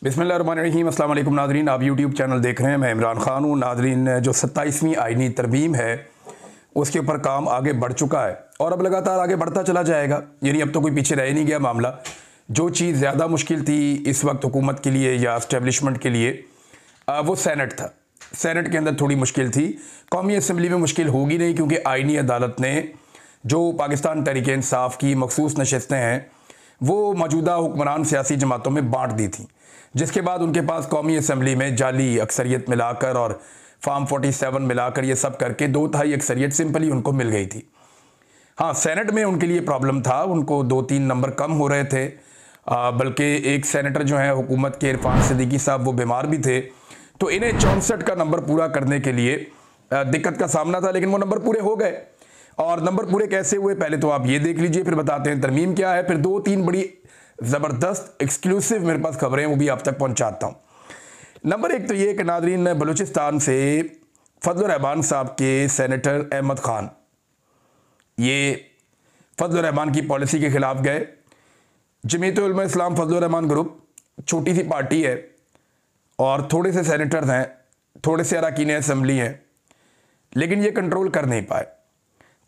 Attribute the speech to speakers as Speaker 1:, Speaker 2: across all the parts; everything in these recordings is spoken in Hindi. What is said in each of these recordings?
Speaker 1: बिस्मिल्लाहिर्रहमानिर्रहीम। अस्सलाम वालेकुम नाज़रीन, आप यूट्यूब चैनल देख रहे हैं। मैं इमरान ख़ान हूँ। नाज़रीन, जो 27वीं आइनी तरमीम है उसके ऊपर काम आगे बढ़ चुका है और अब लगातार आगे बढ़ता चला जाएगा। यानी अब तो कोई पीछे रह ही नहीं गया मामला। जो चीज़ ज़्यादा मुश्किल थी इस वक्त हुकूमत के लिए या इस्टेब्लिशमेंट के लिए, वो सेनेट था। सेनेट के अंदर थोड़ी मुश्किल थी। कौमी असम्बली में मुश्किल होगी नहीं, क्योंकि आइनी अदालत ने जो पाकिस्तान तहरीक-ए-इंसाफ की मखसूस नशस्तें हैं वो मौजूदा हुक्मरान सियासी जमातों में बांट दी थी, जिसके बाद उनके पास कौमी असम्बली में जाली अक्सरियत मिलाकर और फार्म 47 मिलाकर ये सब करके 2/3 अक्सरियत सिंपली उनको मिल गई थी। हाँ, सेनेट में उनके लिए प्रॉब्लम था, उनको 2-3 नंबर कम हो रहे थे। बल्कि एक सेनेटर जो है हुकूमत के, इरफान सिद्दीकी साहब, वो बीमार भी थे, तो इन्हें 64 का नंबर पूरा करने के लिए दिक्कत का सामना था। लेकिन वो नंबर पूरे हो गए। और नंबर पूरे कैसे हुए पहले तो आप ये देख लीजिए, फिर बताते हैं तरमीम क्या है। फिर 2-3 बड़ी ज़बरदस्त एक्सक्लूसिव मेरे पास खबरें, वो भी आप तक पहुंचाता हूं। नंबर 1 तो ये कि नाज़रीन, बलूचिस्तान से फजल रहमान साहब के सेनेटर अहमद खान, ये फजल रहमान की पॉलिसी के ख़िलाफ़ गए। जमीयत उलमा इस्लाम फजल रहमान ग्रुप छोटी सी पार्टी है और थोड़े से सेनेटर्स हैं, थोड़े से अरकान असम्बली हैं, लेकिन ये कंट्रोल कर नहीं पाए।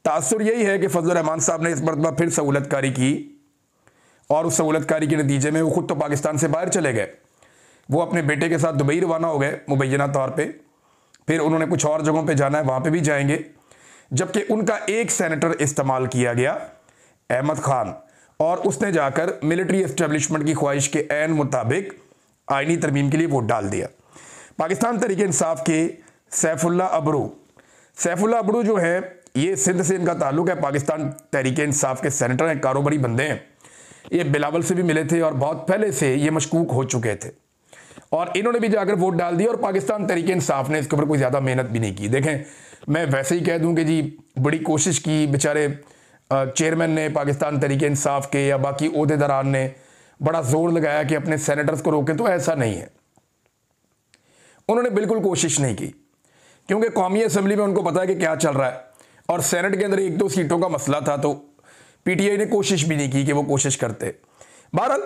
Speaker 1: तासुर यही है कि फजल रहमान साहब ने इस मरतबा फिर सहूलतकारी की और उस सहूलतकारी के नतीजे में वो खुद तो पाकिस्तान से बाहर चले गए। वो अपने बेटे के साथ दुबई रवाना हो गए मुबैना तौर पे। फिर उन्होंने कुछ और जगहों पे जाना है, वहाँ पे भी जाएंगे। जबकि उनका एक सेनेटर इस्तेमाल किया गया, अहमद खान, और उसने जाकर मिलिट्री इस्टेब्लिशमेंट की ख्वाहिश के ऐन मुताबिक आइनी तरमीम के लिए वोट डाल दिया। पाकिस्तान तहरीक-ए-इंसाफ के सैफुल्ला अबरू जो है, ये सिंध से इनका ताल्लुक है। पाकिस्तान तहरीक-ए-इंसाफ के सेनेटर हैं, कारोबारी बंदे हैं। ये बिलावल से भी मिले थे और बहुत पहले से ये मशकूक हो चुके थे, और इन्होंने भी जाकर वोट डाल दिया। और पाकिस्तान तहरीक-ए-इंसाफ ने इसके ऊपर कोई ज़्यादा मेहनत भी नहीं की। देखें, मैं वैसे ही कह दूं कि जी बड़ी कोशिश की, बेचारे चेयरमैन ने पाकिस्तान तहरीक-ए-इंसाफ के या बाकी ओहदेदारान ने बड़ा जोर लगाया कि अपने सेनेटर्स को रोकें, तो ऐसा नहीं है। उन्होंने बिल्कुल कोशिश नहीं की, क्योंकि कौमी असम्बली में उनको पता है कि क्या चल रहा है, और सेनेट के अंदर 1-2 सीटों का मसला था, तो पीटीआई ने कोशिश भी नहीं की कि वो कोशिश करते। बहरहाल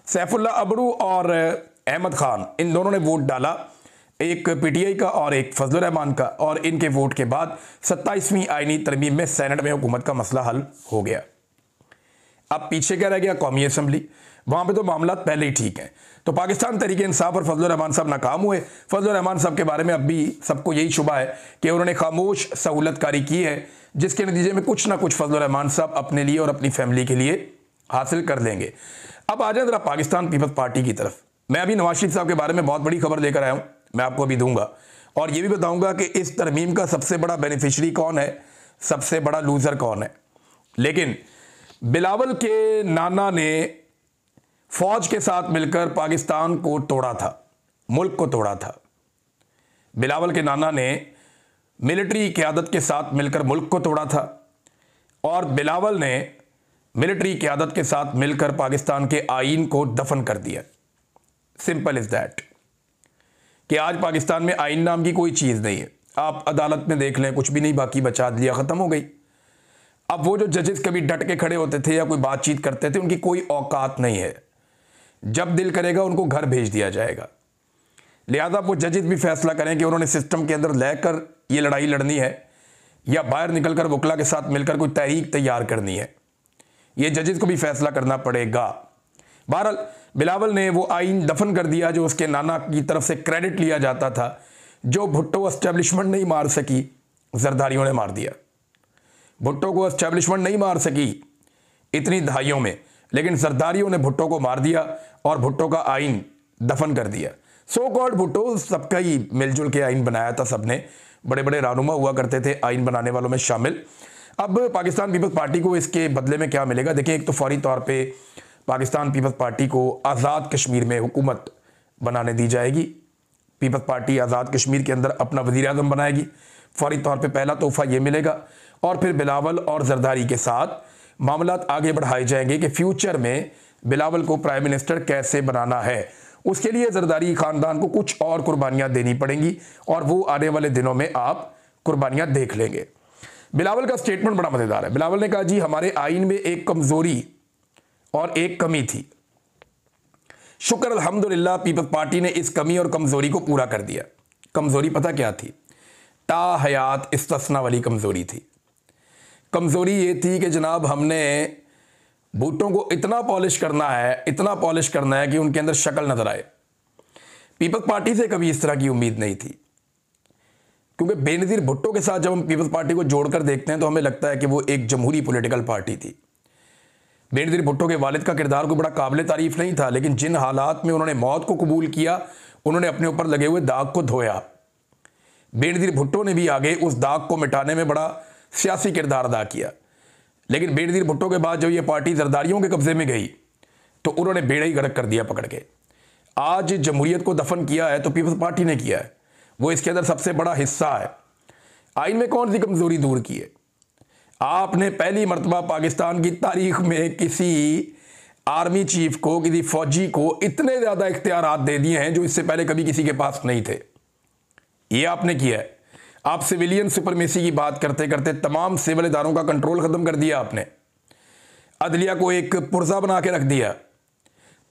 Speaker 1: सैफुल्ला अबरू और अहमद खान, इन दोनों ने वोट डाला, एक पीटीआई का और एक फजल रहमान का, और इनके वोट के बाद 27वीं आइनी तरमीम में सेनेट में हुकूमत का मसला हल हो गया। अब पीछे क्या रह गया? कौमी असम्बली। वहां पे तो मामला पहले ही ठीक है। तो पाकिस्तान तहरीक-ए-इंसाफ और फजल रहमान साहब नाकाम हुए। फजल रहमान साहब के बारे में अब भी सबको यही शुबा है कि उन्होंने खामोश सहूलतकारी की है, जिसके नतीजे में कुछ ना कुछ फजल रहमान साहब अपने लिए और अपनी फैमिली के लिए हासिल कर लेंगे। अब आ जाए जरा पाकिस्तान पीपल्स पार्टी की तरफ। मैं अभी नवाज शरीफ साहब के बारे में बहुत बड़ी खबर लेकर आया हूं, मैं आपको अभी दूंगा, और ये भी बताऊंगा कि इस तरमीम का सबसे बड़ा बेनिफिशरी कौन है, सबसे बड़ा लूजर कौन है। लेकिन बिलावल के नाना ने फौज के साथ मिलकर पाकिस्तान को तोड़ा था, मुल्क को तोड़ा था। बिलावल के नाना ने मिलिट्री क़यादत के साथ मिलकर मुल्क को तोड़ा था, और बिलावल ने मिलिट्री क़यादत के साथ मिलकर पाकिस्तान के आईन को दफन कर दिया। सिंपल इज दैट, कि आज पाकिस्तान में आईन नाम की कोई चीज़ नहीं है। आप अदालत में देख लें, कुछ भी नहीं बाकी बचा दिया, ख़त्म हो गई। अब वो जो जजेस कभी डट के खड़े होते थे या कोई बातचीत करते थे, उनकी कोई औकात नहीं है। जब दिल करेगा उनको घर भेज दिया जाएगा। लिहाजा वो जजेस भी फैसला करें कि उन्होंने सिस्टम के अंदर रहकर ये लड़ाई लड़नी है या बाहर निकलकर वकला के साथ मिलकर कोई तहरीक तैयार करनी है, ये जजेस को भी फैसला करना पड़ेगा। बहरहाल बिलावल ने वो आइन दफन कर दिया जो उसके नाना की तरफ से क्रेडिट लिया जाता था। जो भुट्टो एस्टेब्लिशमेंट नहीं मार सकी, जरदारियों ने मार दिया। भुट्टो को एस्टेब्लिशमेंट नहीं मार सकी इतनी दहाइयों में, लेकिन जरदारियों ने भुट्टो को मार दिया और भुट्टो का आइन दफन कर दिया। सो कॉल्ड भुट्टो, सबका ही मिलजुल के आइन बनाया था सबने, बड़े बड़े रहनुमा हुआ करते थे आइन बनाने वालों में शामिल। अब पाकिस्तान पीपल्स पार्टी को इसके बदले में क्या मिलेगा? देखिए, एक तो फौरी तौर पे पाकिस्तान पीपल्स पार्टी को आज़ाद कश्मीर में हुकूमत बनाने दी जाएगी। पीपल्स पार्टी आज़ाद कश्मीर के अंदर अपना वज़ीर आज़म बनाएगी। फौरी तौर पे पहला तोहफा ये मिलेगा, और फिर बिलावल और जरदारी के साथ मामलात आगे बढ़ाए जाएंगे कि फ्यूचर में बिलावल को प्राइम मिनिस्टर कैसे बनाना है। उसके लिए जरदारी ख़ानदान को कुछ और कुर्बानियाँ देनी पड़ेंगी, और वो आने वाले दिनों में आप कुर्बानियाँ देख लेंगे। बिलावल का स्टेटमेंट बड़ा मज़ेदार है। बिलावल ने कहा, जी हमारे आइन में एक कमज़ोरी और एक कमी थी। शुक्र अल्हम्दुलिल्लाह पीपल्स पार्टी ने इस कमी और कमज़ोरी को पूरा कर दिया। कमज़ोरी पता क्या थी? ताहयात इस्तिस्ना वाली कमज़ोरी थी। कमज़ोरी ये थी कि जनाब हमने भुट्टो को इतना पॉलिश करना है कि उनके अंदर शक्ल नज़र आए। पीपल्स पार्टी से कभी इस तरह की उम्मीद नहीं थी, क्योंकि बेनज़ीर भुट्टो के साथ जब हम पीपल्स पार्टी को जोड़कर देखते हैं तो हमें लगता है कि वो एक जमहूरी पॉलिटिकल पार्टी थी। बेनज़ीर भुट्टो के वालिद का किरदार कोई बड़ा काबिल तारीफ़ नहीं था, लेकिन जिन हालात में उन्होंने मौत को कबूल किया, उन्होंने अपने ऊपर लगे हुए दाग को धोया। बेनज़ीर भुट्टो ने भी आगे उस दाग को मिटाने में बड़ा सियासी किरदार अदा किया। लेकिन बेनज़ीर भुट्टो के बाद जब ये पार्टी जरदारियों के कब्जे में गई तो उन्होंने बेड़ा ही गर्क कर दिया पकड़ के। आज जमहूरियत को दफन किया है तो पीपल्स पार्टी ने किया है, वो इसके अंदर सबसे बड़ा हिस्सा है। आइन में कौन सी कमज़ोरी दूर की है? आपने पहली मरतबा पाकिस्तान की तारीख में किसी आर्मी चीफ को, किसी फौजी को इतने ज़्यादा इख्तियारात दे दिए हैं जो इससे पहले कभी किसी के पास नहीं थे। ये आपने किया है। आप सिविलियन सुपरमेसी की बात करते करते तमाम सिविल इदारों का कंट्रोल ख़त्म कर दिया आपने। अदलिया को एक पुर्जा बना के रख दिया,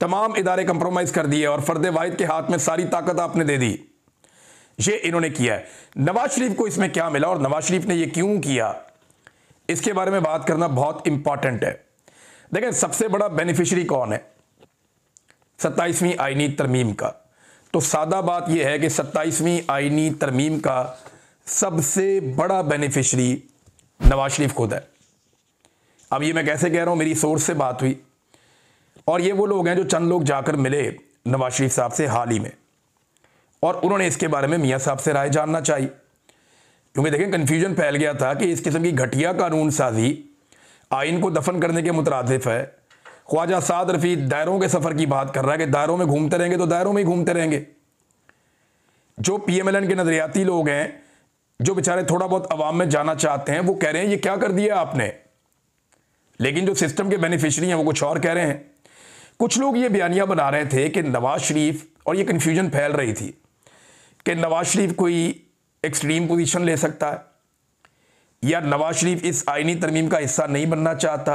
Speaker 1: तमाम इदारे कंप्रोमाइज़ कर दिए और फ़र्द वाहिद के हाथ में सारी ताकत आपने दे दी। ये इन्होंने किया है। नवाज शरीफ को इसमें क्या मिला और नवाज शरीफ ने ये क्यों किया, इसके बारे में बात करना बहुत इंपॉर्टेंट है। देखें, सबसे बड़ा बेनिफिशियरी कौन है 27वीं आईनी तरमीम का? तो सादा बात यह है कि 27वीं आईनी तरमीम का सबसे बड़ा बेनिफिशियरी नवाज शरीफ खुद है। अब ये मैं कैसे कह रहा हूं, मेरी सोर्स से बात हुई और ये वो लोग हैं जो चंद लोग जाकर मिले नवाज शरीफ साहब से हाल ही में, और उन्होंने इसके बारे में मियां साहब से राय जानना चाहिए। क्योंकि देखें, कन्फ्यूजन फैल गया था कि इस किस्म की घटिया कानून साजी आइन को दफन करने के मुतरादिफ है। ख्वाजा साद रफ़ी दायरों के सफ़र की बात कर रहा है कि दायरों में घूमते रहेंगे तो दायरों में ही घूमते रहेंगे। जो PMLN के नज़रियाती लोग हैं, जो बेचारे थोड़ा बहुत अवाम में जाना चाहते हैं, वो कह रहे हैं ये क्या कर दिया आपने। लेकिन जो सिस्टम के बेनिफिशरी हैं वो कुछ और कह रहे हैं। कुछ लोग ये बयानियां बना रहे थे कि नवाज शरीफ, और ये कन्फ्यूजन फैल रही थी कि नवाज शरीफ कोई एक्सट्रीम पोजीशन ले सकता है, या नवाज शरीफ इस आईनी तरमीम का हिस्सा नहीं बनना चाहता,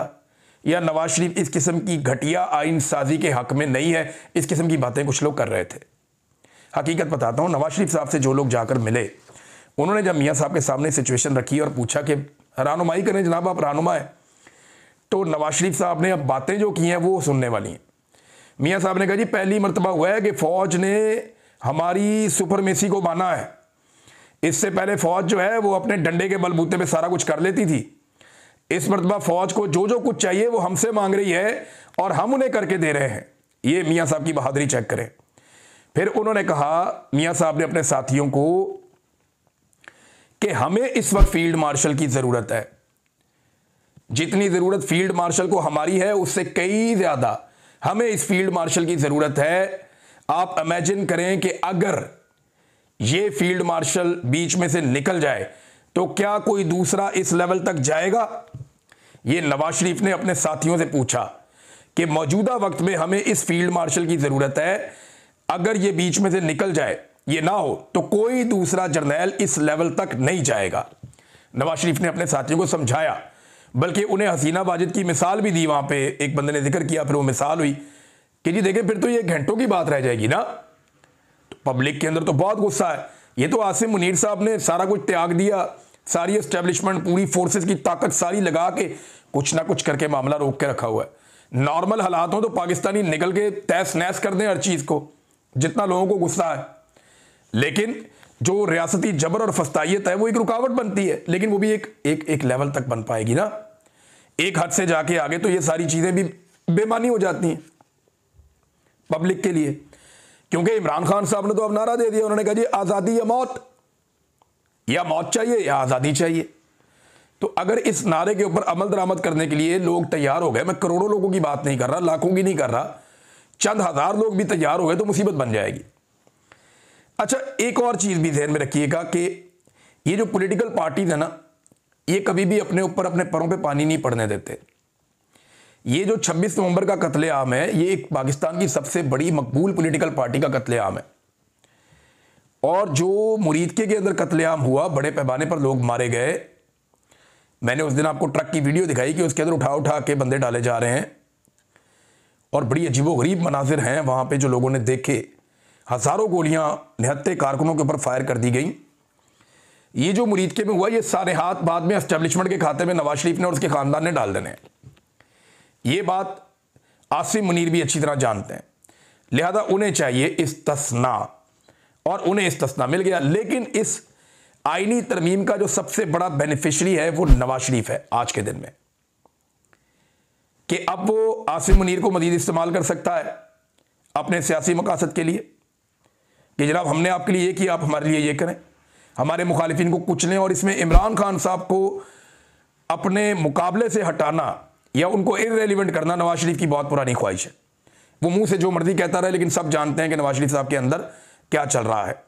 Speaker 1: या नवाज शरीफ इस किस्म की घटिया आइन साजी के हक में नहीं है। इस किस्म की बातें कुछ लोग कर रहे थे। हकीकत बताता हूँ, नवाज शरीफ साहब से जो लोग जाकर मिले, उन्होंने जब मियाँ साहब के सामने सिचुएशन रखी और पूछा कि रहनुमाई करें जनाब, आप रहनुमा है, तो नवाज शरीफ साहब ने अब बातें जो की हैं वो सुनने वाली हैं। मियाँ साहब ने कहा जी पहली मरतबा हुआ है कि फ़ौज ने हमारी सुपरमेसी को माना है। इससे पहले फ़ौज जो है वो अपने डंडे के बलबूते पे सारा कुछ कर लेती थी। इस मरतबा फ़ौज को जो जो कुछ चाहिए वो हमसे मांग रही है और हम उन्हें करके दे रहे हैं। ये मियाँ साहब की बहादुरी चेक करें। फिर उन्होंने कहा, मियाँ साहब ने अपने साथियों को, कि हमें इस वक्त फील्ड मार्शल की ज़रूरत है। जितनी ज़रूरत फील्ड मार्शल को हमारी है उससे कई ज़्यादा हमें इस फील्ड मार्शल की ज़रूरत है। आप इमेजिन करें कि अगर ये फील्ड मार्शल बीच में से निकल जाए तो क्या कोई दूसरा इस लेवल तक जाएगा? ये नवाज शरीफ ने अपने साथियों से पूछा कि मौजूदा वक्त में हमें इस फील्ड मार्शल की ज़रूरत है, अगर ये बीच में से निकल जाए, ये ना हो, तो कोई दूसरा जर्नैल इस लेवल तक नहीं जाएगा। नवाज शरीफ ने अपने साथियों को समझाया, बल्कि उन्हें हसीना वाजिद की मिसाल भी दी। वहाँ पे एक बंदे ने जिक्र किया, फिर वो मिसाल हुई कि जी देखें, फिर तो ये घंटों की बात रह जाएगी ना। तो पब्लिक के अंदर तो बहुत गुस्सा है। ये तो आसिम मुनीर साहब ने सारा कुछ त्याग दिया, सारी एस्टेब्लिशमेंट, पूरी फोर्सेस की ताकत सारी लगा के कुछ ना कुछ करके मामला रोक के रखा हुआ है। नॉर्मल हालात हो तो पाकिस्तानी निकल के तहस नहस कर दें हर चीज़ को, जितना लोगों को गुस्सा है। लेकिन जो रियासती जबर और फस्तायत है वो एक रुकावट बनती है, लेकिन वो भी एक लेवल तक बन पाएगी ना। एक हद से जाके आगे तो ये सारी चीज़ें भी बेमानी हो जाती हैं पब्लिक के लिए। क्योंकि इमरान खान साहब ने तो अब नारा दे दिया, उन्होंने कहा जी आज़ादी या मौत चाहिए या आज़ादी चाहिए। तो अगर इस नारे के ऊपर अमल दरामद करने के लिए लोग तैयार हो गए, मैं करोड़ों लोगों की बात नहीं कर रहा, लाखों की नहीं कर रहा, चंद हज़ार लोग भी तैयार हो गए तो मुसीबत बन जाएगी। अच्छा, एक और चीज़ भी ध्यान में रखिएगा कि ये जो पॉलिटिकल पार्टीज है ना, ये कभी भी अपने ऊपर अपने पैरों पे पानी नहीं पड़ने देते। ये जो 26 नवंबर का कत्लेआम है, ये एक पाकिस्तान की सबसे बड़ी मकबूल पॉलिटिकल पार्टी का कत्लेआम है। और जो मुरीदके के अंदर कत्लेआम हुआ, बड़े पैमाने पर लोग मारे गए। मैंने उस दिन आपको ट्रक की वीडियो दिखाई कि उसके अंदर उठा उठा के बंदे डाले जा रहे हैं। और बड़ी अजीबोगरीब मनाजिर हैं वहाँ पे जो लोगों ने देखे। हज़ारों गोलियाँ निहत्ते कारकुनों के ऊपर फायर कर दी गई। ये जो मुरीद के में हुआ, ये सारे हाथ बाद में एस्टेब्लिशमेंट के खाते में नवाज शरीफ ने और उसके ख़ानदान ने डाल देने। ये बात आसिम मुनीर भी अच्छी तरह जानते हैं, लिहाजा उन्हें चाहिए इस्तिस्ना, और उन्हें इस्तिस्ना मिल गया। लेकिन इस आईनी तरमीम का जो सबसे बड़ा बेनिफिशरी है वो नवाज शरीफ है आज के दिन में, कि अब वो आसिम मुनीर को मजीद इस्तेमाल कर सकता है अपने सियासी मकासद के लिए, कि जनाब हमने आपके लिए ये किया, आप हमारे लिए ये करें, हमारे मुखालिफिन को कुचलें। और इसमें इमरान खान साहब को अपने मुकाबले से हटाना या उनको इररेलेवेंट करना नवाज शरीफ की बहुत पुरानी ख्वाहिश है। वो मुंह से जो मर्जी कहता रहे, लेकिन सब जानते हैं कि नवाज शरीफ साहब के अंदर क्या चल रहा है।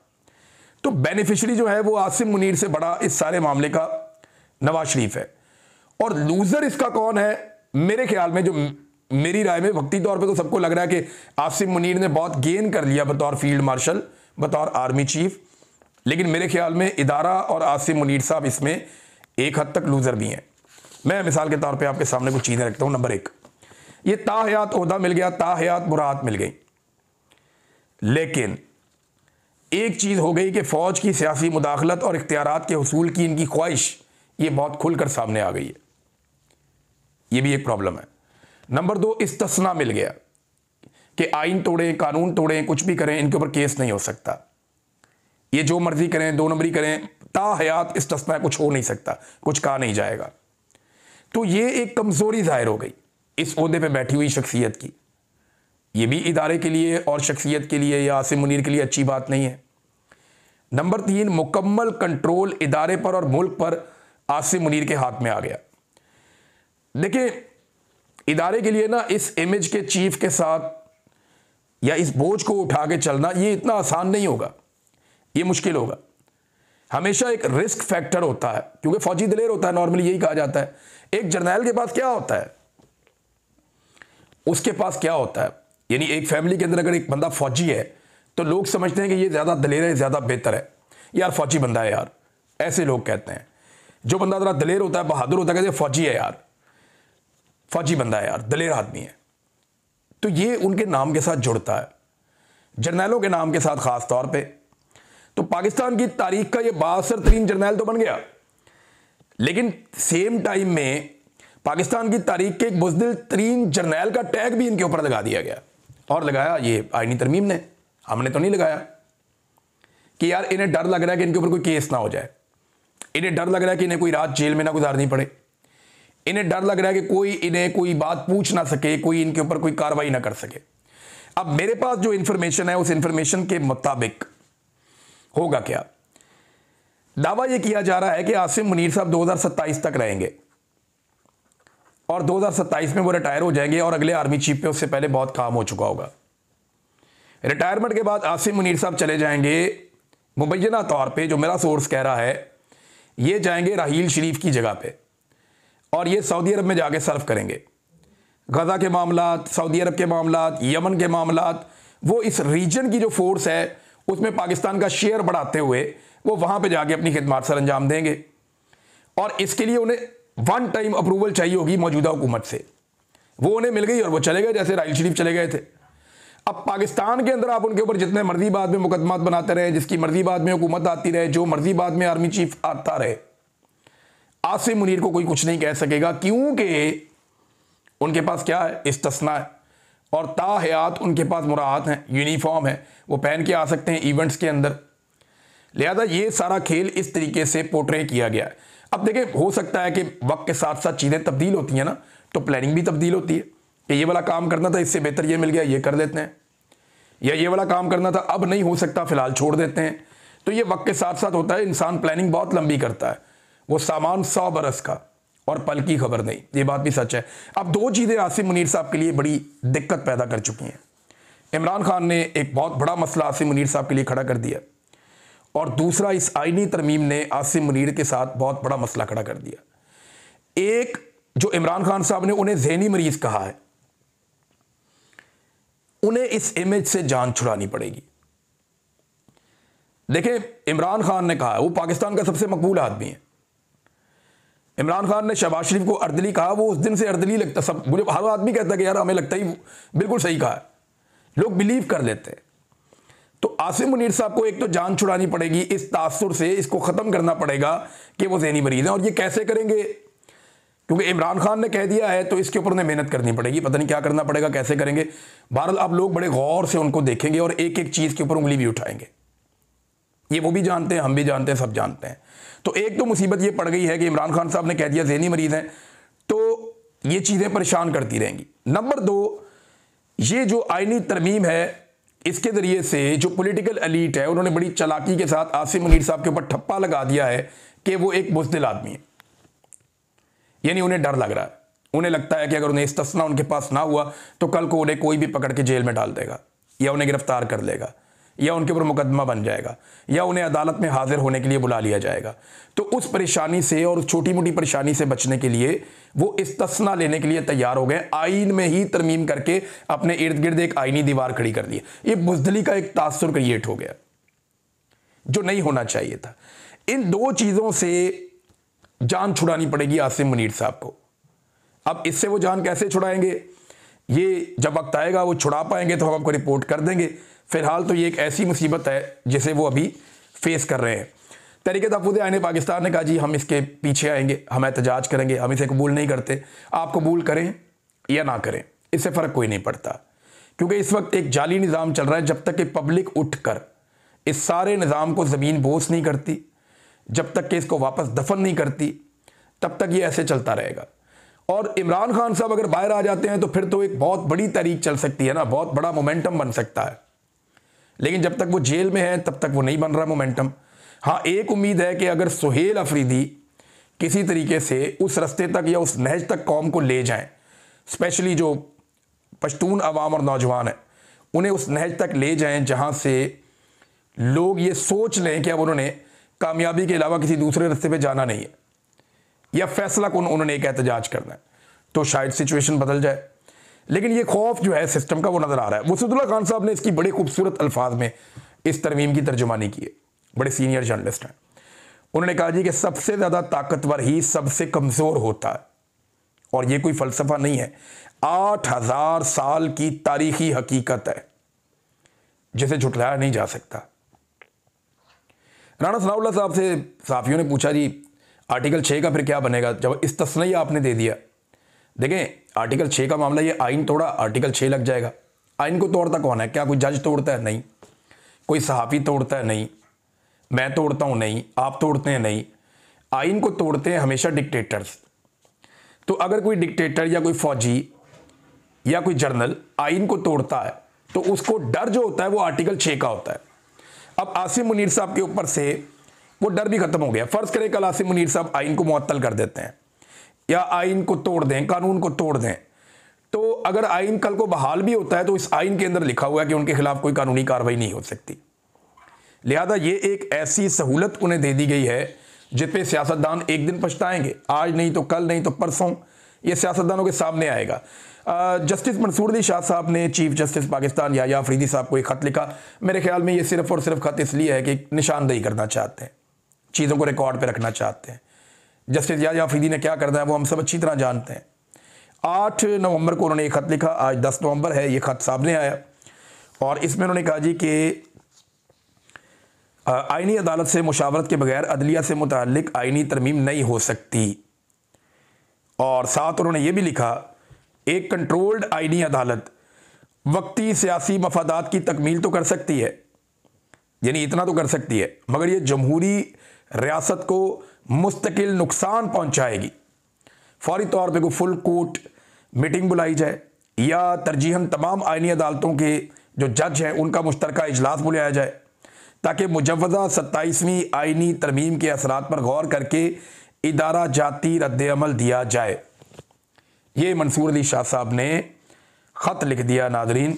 Speaker 1: तो बेनिफिशरी जो है वो आसिम मुनीर से बड़ा इस सारे मामले का नवाज शरीफ है। और लूजर इसका कौन है? मेरे ख्याल में, जो मेरी राय में, वक्ती तौर पे तो सबको लग रहा है कि आसिम मुनीर ने बहुत गेन कर लिया बतौर फील्ड मार्शल, बतौर आर्मी चीफ। लेकिन मेरे ख्याल में इदारा और आसिम मुनीर साहब इसमें एक हद तक लूजर भी हैं। मैं मिसाल के तौर पे आपके सामने कुछ चीज़ें रखता हूं। नंबर 1, ये ताहयात ओहदा मिल गया, ताहयात मुराद मिल गई, लेकिन एक चीज़ हो गई कि फ़ौज की सियासी मुदाखलत और इख्तियारात के हुसूल की इनकी ख्वाहिश ये बहुत खुलकर सामने आ गई है। ये भी एक प्रॉब्लम है। नंबर 2, इस्तिस्ना मिल गया कि आइन तोड़ें, कानून तोड़ें, कुछ भी करें, इनके ऊपर केस नहीं हो सकता, ये जो मर्जी करें, 2 नंबरी करें, ताहयात इस्तिस्ना, कुछ हो नहीं सकता, कुछ कहा नहीं जाएगा। तो ये एक कमज़ोरी ज़ाहिर हो गई इस ओहदे पे बैठी हुई शख्सियत की। ये भी इदारे के लिए और शख्सियत के लिए या आसिम मुनीर के लिए अच्छी बात नहीं है। नंबर 3, मुकम्मल कंट्रोल इदारे पर और मुल्क पर आसिम मुनीर के हाथ में आ गया। देखिए, इदारे के लिए ना इस इमेज के चीफ के साथ या इस बोझ को उठा के चलना ये इतना आसान नहीं होगा, ये मुश्किल होगा। हमेशा एक रिस्क फैक्टर होता है, क्योंकि फौजी दिलेर होता है, नॉर्मली यही कहा जाता है। एक जर्नैल के पास क्या होता है, उसके पास क्या होता है, यानी एक फैमिली के अंदर अगर एक बंदा फौजी है तो लोग समझते हैं कि ये ज़्यादा दलेर है, ज़्यादा बेहतर है, यार फौजी बंदा है यार, ऐसे लोग कहते हैं। जो बंदा ज़रा दलेर होता है, बहादुर होता है, कहते हैं फौजी है यार, फौजी बंदा है यार, दलेर आदमी है। तो ये उनके नाम के साथ जुड़ता है, जर्नैलों के नाम के साथ ख़ास तौर पे। तो पाकिस्तान की तारीख का ये बासर तरीन जर्नैल तो बन गया, लेकिन सेम टाइम में पाकिस्तान की तारीख के एक बुज़दिल तरीन जर्नैल का टैग भी इनके ऊपर लगा दिया गया। और लगाया ये आईनी तरमीम ने, हमने तो नहीं लगाया। कि यार इन्हें डर लग रहा है कि इनके ऊपर कोई केस ना हो जाए, इन्हें डर लग रहा है कि इन्हें कोई रात जेल में ना गुजारनी पड़े, इन्हें डर लग रहा है कि कोई इन्हें कोई बात पूछ ना सके, कोई इनके ऊपर कोई कार्रवाई ना कर सके। अब मेरे पास जो इंफॉर्मेशन है, उस इंफॉर्मेशन के मुताबिक होगा क्या, दावा यह किया जा रहा है कि आसिम मुनीर साहब 2027 तक रहेंगे और 2027 में वो रिटायर हो जाएंगे और अगले आर्मी चीफ पे उससे पहले बहुत काम हो चुका होगा। रिटायरमेंट के बाद आसिम मुनीर साहब चले जाएंगे, मुबैना तौर पे जो मेरा सोर्स कह रहा है, ये जाएंगे राहील शरीफ की जगह पे और ये सऊदी अरब में जाके सर्व करेंगे। गजा के मामलात, सऊदी अरब के मामलात, यमन के मामलात, वो इस रीजन की जो फोर्स है उसमें पाकिस्तान का शेयर बढ़ाते हुए वो वहाँ पे जाके अपनी खिदमत सर अंजाम देंगे। और इसके लिए उन्हें वन टाइम अप्रूवल चाहिए होगी मौजूदा हुकूमत से, वो उन्हें मिल गई और वो चले गए, जैसे राहील शरीफ चले गए थे। अब पाकिस्तान के अंदर आप उनके ऊपर जितने मर्जी बाद में मुकदमात बनाते रहे, जिसकी मर्जी बाद में हुकूमत आती रहे, जो मर्जी बाद में आर्मी चीफ आता रहे, आसिम मुनीर को कोई कुछ नहीं कह सकेगा, क्योंकि उनके पास क्या है, इस्तिस्ना है और ताहयात उनके पास मुराद हैं, यूनिफॉर्म है, वो पहन के आ सकते हैं इवेंट्स के अंदर। लिहाजा ये सारा खेल इस तरीके से पोर्ट्रे किया गया है। अब देखें, हो सकता है कि वक्त के साथ साथ चीज़ें तब्दील होती हैं ना, तो प्लानिंग भी तब्दील होती है कि ये वाला काम करना था, इससे बेहतर ये मिल गया, ये कर देते हैं, या ये वाला काम करना था, अब नहीं हो सकता, फिलहाल छोड़ देते हैं। तो ये वक्त के साथ साथ होता है, इंसान प्लानिंग बहुत लंबी करता है, वो सामान 100 बरस का और पल की खबर नहीं, ये बात भी सच है। अब 2 चीज़ें आसिम मुनीर साहब के लिए बड़ी दिक्कत पैदा कर चुकी हैं। इमरान खान ने एक बहुत बड़ा मसला आसिम मुनीर साहब के लिए खड़ा कर दिया और दूसरा इस आईनी तरमीम ने आसिम मुनीर के साथ बहुत बड़ा मसला खड़ा कर दिया। एक, जो इमरान खान साहब ने उन्हें ज़हनी मरीज कहा है, उन्हें इस इमेज से जान छुड़ानी पड़ेगी। देखें, इमरान खान ने कहा है वो पाकिस्तान का सबसे मकबूल आदमी है, इमरान खान ने शहबाज शरीफ को अर्दली कहा, वो उस दिन से अर्दली लगता, सब मुझे हर आदमी कहता है कि यार हमें लगता ही बिल्कुल सही कहा है, लोग बिलीव कर लेते हैं। तो आसिम मुनीर साहब को एक तो जान छुड़ानी पड़ेगी इस तासुर से, इसको खत्म करना पड़ेगा कि वो ज़हनी मरीज हैं। और ये कैसे करेंगे, क्योंकि इमरान खान ने कह दिया है तो इसके ऊपर उन्हें मेहनत करनी पड़ेगी, पता नहीं क्या करना पड़ेगा, कैसे करेंगे। बहरहाल आप लोग बड़े गौर से उनको देखेंगे और एक एक चीज़ के ऊपर उंगली भी उठाएंगे। ये वो भी जानते हैं, हम भी जानते हैं, सब जानते हैं। तो एक तो मुसीबत ये पड़ गई है कि इमरान खान साहब ने कह दिया ज़हनी मरीज हैं, तो ये चीज़ें परेशान करती रहेंगी। नंबर 2, ये जो आईनी तरमीम है, इसके ज़रिए से जो पॉलिटिकल एलीट है उन्होंने बड़ी चालाकी के साथ आसिम मुनीर साहब के ऊपर ठप्पा लगा दिया है कि वो एक बुज़दिल आदमी है। यानी उन्हें डर लग रहा है, उन्हें लगता है कि अगर उन्हें इस्तिस्ना उनके पास ना हुआ तो कल को उन्हें कोई भी पकड़ के जेल में डाल देगा, या उन्हें गिरफ्तार कर लेगा, या उनके ऊपर मुकदमा बन जाएगा, या उन्हें अदालत में हाजिर होने के लिए बुला लिया जाएगा। तो उस परेशानी से और उस छोटी मोटी परेशानी से बचने के लिए वो इस्तिस्ना लेने के लिए तैयार हो गए। आइन में ही तरमीम करके अपने इर्द गिर्द एक आइनी दीवार खड़ी कर दी। ये बुज़दिली का एक तासुर क्रिएट हो गया जो नहीं होना चाहिए था। इन 2 चीज़ों से जान छुड़ानी पड़ेगी आसिम मुनीर साहब को। अब इससे वो जान कैसे छुड़ाएंगे, ये जब वक्त आएगा वो छुड़ा पाएंगे तो हम आपको रिपोर्ट कर देंगे। फिलहाल तो ये एक ऐसी मुसीबत है जिसे वो अभी फेस कर रहे हैं। तहरीक तहफ़्फ़ुज़ आईन पाकिस्तान ने कहा जी हम इसके पीछे आएंगे, हम एहतजाज करेंगे, हम इसे कबूल नहीं करते। आप कबूल करें या ना करें, इससे फ़र्क कोई नहीं पड़ता, क्योंकि इस वक्त एक जाली निज़ाम चल रहा है। जब तक कि पब्लिक उठ कर इस सारे निज़ाम को ज़मीन बोस नहीं करती, जब तक कि इसको वापस दफन नहीं करती, तब तक ये ऐसे चलता रहेगा। और इमरान खान साहब अगर बाहर आ जाते हैं तो फिर तो एक बहुत बड़ी तहरीक चल सकती है ना, बहुत बड़ा मोमेंटम बन सकता है। लेकिन जब तक वो जेल में है तब तक वो नहीं बन रहा मोमेंटम। हाँ, एक उम्मीद है कि अगर सुहेल अफरीदी किसी तरीके से उस रास्ते तक या उस नहज तक कौम को ले जाएं, स्पेशली जो पश्तून अवाम और नौजवान हैं, उन्हें उस नहज तक ले जाएं जहाँ से लोग ये सोच लें कि अब उन्होंने कामयाबी के अलावा किसी दूसरे रास्ते पे जाना नहीं है, या फैसला कौन उन्होंने एक एहतजाज करना है, तो शायद सिचुएशन बदल जाए। लेकिन ये खौफ जो है सिस्टम का वो नज़र आ रहा है। वसीउद्दौला खान साहब ने इसकी बड़े खूबसूरत अल्फाज में इस तरमीम की तर्जुमानी की है, बड़े सीनियर जर्नलिस्ट हैं। उन्होंने कहा जी कि सबसे ज़्यादा ताकतवर ही सबसे कमज़ोर होता है, और ये कोई फ़लसफ़ा नहीं है, 8000 साल की तारीखी हकीकत है जिसे झुटलाया नहीं जा सकता। राणा सनाउल्लाह साहब से सहाफ़ियों ने पूछा जी आर्टिकल 6 का फिर क्या बनेगा जब इस्तिस्ना आपने दे दिया। देखें, आर्टिकल 6 का मामला, ये आइन तोड़ा, आर्टिकल 6 लग जाएगा। आइन को तोड़ता कौन है? क्या कोई जज तोड़ता है? नहीं। कोई सहाफ़ी तोड़ता है? नहीं। मैं तोड़ता हूँ? नहीं। आप तोड़ते हैं? नहीं। आइन को तोड़ते हैं हमेशा डिक्टेटर्स। तो अगर कोई डिक्टेटर या कोई फौजी या कोई जर्नल आइन को तोड़ता है तो उसको डर जो होता है वो आर्टिकल 6 का होता है। अब आसिम मुनीर साहब के ऊपर से वो डर भी खत्म हो गया। फ़र्ज़ करें कल आसिम मुनीर साहब आइन को मुअत्तल कर देते हैं या आइन को तोड़ दें, कानून को तोड़ दें, तो अगर आइन कल को बहाल भी होता है तो इस आइन के अंदर लिखा हुआ है कि उनके खिलाफ कोई कानूनी कार्रवाई नहीं हो सकती। लिहाजा ये एक ऐसी सहूलत उन्हें दे दी गई है जिस पे सियासतदान एक दिन पछताएंगे, आज नहीं तो कल, नहीं तो परसों ये सियासतदानों के सामने आएगा। जस्टिस मंसूर अली शाह साहब ने चीफ जस्टिस पाकिस्तान याह्या अफरीदी साहब को एक ख़त लिखा। मेरे ख्याल में ये सिर्फ़ और सिर्फ ख़त इसलिए है कि निशानदेही करना चाहते हैं, चीज़ों को रिकॉर्ड पे रखना चाहते हैं। जस्टिस याह्या अफरीदी ने क्या करना है वो हम सब अच्छी तरह जानते हैं। 8 नवंबर को उन्होंने एक ख़त लिखा, आज 10 नवंबर है, ये ख़त सामने आया और इसमें उन्होंने कहा जी कि आईनी अदालत से मुशावरत के बगैर अदलिया से मुताल्लिक आईनी तरमीम नहीं हो सकती। और साथ उन्होंने ये भी लिखा, एक कंट्रोल्ड आईनी अदालत वक्ती सियासी मफादात की तकमील तो कर सकती है, यानी इतना तो कर सकती है, मगर ये जमहूरी रियासत को मुस्तकिल नुकसान पहुंचाएगी। फौरी तौर पे कोई फुल कोर्ट मीटिंग बुलाई जाए या तरजीहन तमाम आईनी अदालतों के जो जज हैं उनका मुश्तरका इजलास बुलाया जाए ताकि मुजव्वज़ा 27वीं आईनी तरमीम के असरात पर गौर करके इदारा जाती रद्द-ए-अमल दिया जाए। ये मंसूर अली शाह साहब ने ख़त लिख दिया नाज़रीन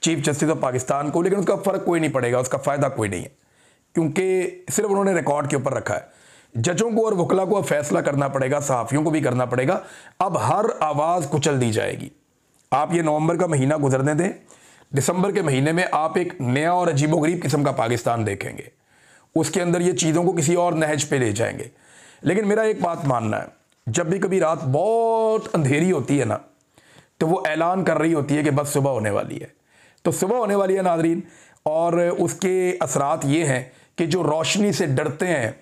Speaker 1: चीफ जस्टिस ऑफ पाकिस्तान को, लेकिन उसका फ़र्क कोई नहीं पड़ेगा, उसका फ़ायदा कोई नहीं है, क्योंकि सिर्फ उन्होंने रिकॉर्ड के ऊपर रखा है। जजों को और वकला को अब फैसला करना पड़ेगा, सहाफ़ियों को भी करना पड़ेगा। अब हर आवाज़ कुचल दी जाएगी। आप ये नवंबर का महीना गुजरने दें, दिसंबर के महीने में आप एक नया और अजीबोगरीब किस्म का पाकिस्तान देखेंगे। उसके अंदर ये चीज़ों को किसी और नहज पे ले जाएंगे। लेकिन मेरा एक बात मानना है, जब भी कभी रात बहुत अंधेरी होती है ना, तो वो ऐलान कर रही होती है कि बस सुबह होने वाली है। तो सुबह होने वाली है नाज़रीन, और उसके असरात ये हैं कि जो रोशनी से डरते हैं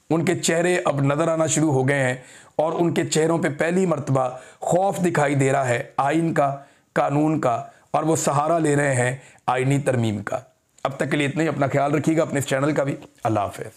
Speaker 1: उनके चेहरे अब नज़र आना शुरू हो गए हैं, और उनके चेहरों पे पहली मर्तबा खौफ दिखाई दे रहा है आइन का, कानून का, और वो सहारा ले रहे हैं आइनी तरमीम का। अब तक के लिए इतना ही। अपना ख्याल रखिएगा, अपने इस चैनल का भी। अल्लाह हाफ़िज़।